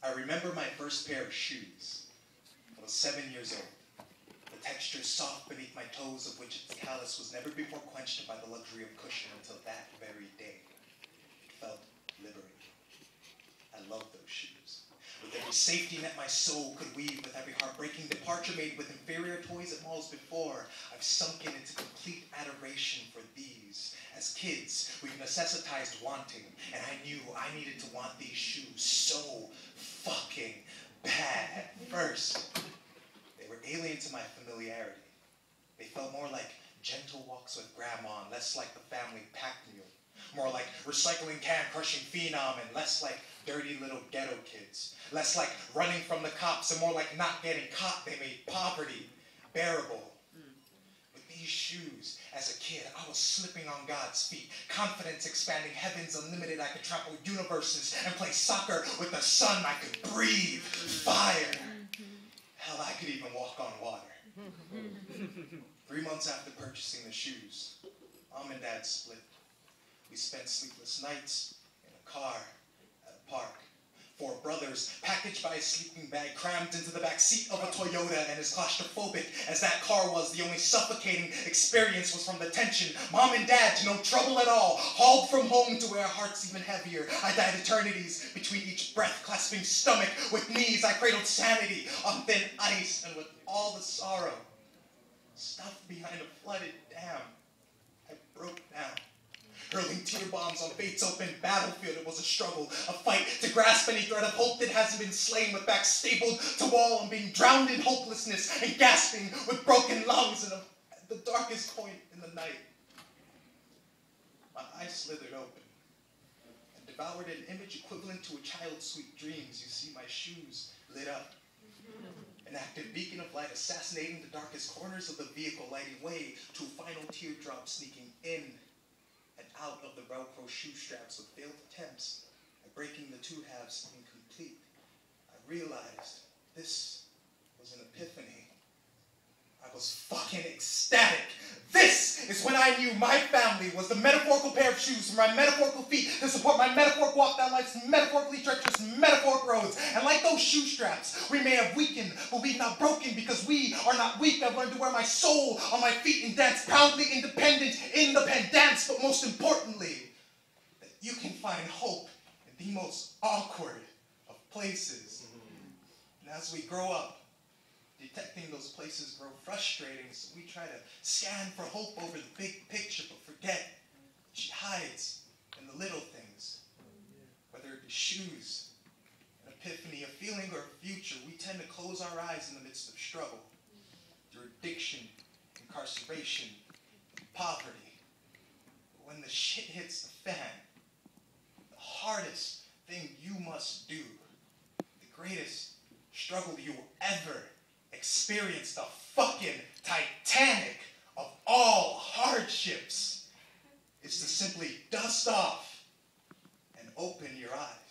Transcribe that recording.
I remember my first pair of shoes. I was 7 years old. The texture soft beneath my toes, of which its callus was never before quenched by the luxury of cushion until that very day. It felt liberating. I loved those shoes. With every safety net my soul could weave, with every heartbreaking departure made with inferior toys at malls before, I've sunken into complete adoration for these. As kids, we've necessitized wanting, and I knew I needed to want these shoes so fucking bad. First, they were alien to my familiarity. They felt more like gentle walks with grandma and less like the family pack mule. More like recycling can crushing phenom and less like dirty little ghetto kids. Less like running from the cops and more like not getting caught. They made poverty bearable. With these shoes, as a kid, I was slipping on God's feet. Confidence expanding, heavens unlimited. I could trample universes and play soccer with the sun. I could breathe fire. Hell, I could even walk on water. 3 months after purchasing the shoes, Mom and Dad split. We spent sleepless nights in a car at a park. 4 brothers, packaged by a sleeping bag, crammed into the back seat of a Toyota, and as claustrophobic as that car was, the only suffocating experience was from the tension. Mom and Dad, to no trouble at all, hauled from home to where our hearts even heavier. I died eternities between each breath, clasping stomach with knees. I cradled sanity on thin ice, and with all the sorrow stuffed behind a flooded dam, I broke down. Hurling tear bombs on fate's open battlefield, it was a struggle, a fight to grasp any thread of hope that hasn't been slain, with backs stapled to wall and being drowned in hopelessness and gasping with broken lungs and at the darkest point in the night. My eyes slithered open and devoured an image equivalent to a child's sweet dreams. You see my shoes lit up. An active beacon of light assassinating the darkest corners of the vehicle, lighting way to a final teardrop sneaking in and out of the Velcro shoe straps with failed attempts at breaking the 2 halves incomplete. I realized this was an epiphany. I was fucking ecstatic. This is when I knew my family was the metaphorical pair of shoes for my metaphorical feet to support my metaphoric walk down life's metaphorically treacherous metaphoric roads. And like those shoe straps, we may have weakened, but we've not broken because we are not weak. I've learned to wear my soul on my feet and dance proudly independent in the pendants, but most importantly, that you can find hope in the most awkward of places. And as we grow up, detecting those places grow frustrating, so we try to scan for hope over the big picture, but forget she hides in the little things. Whether it be shoes, an epiphany, a feeling, or a future, we tend to close our eyes in the midst of struggle, through addiction, incarceration, poverty. But when the shit hits the fan, the hardest thing you must do, the greatest struggle you will ever experience, the fucking Titanic of all hardships, is to simply dust off and open your eyes.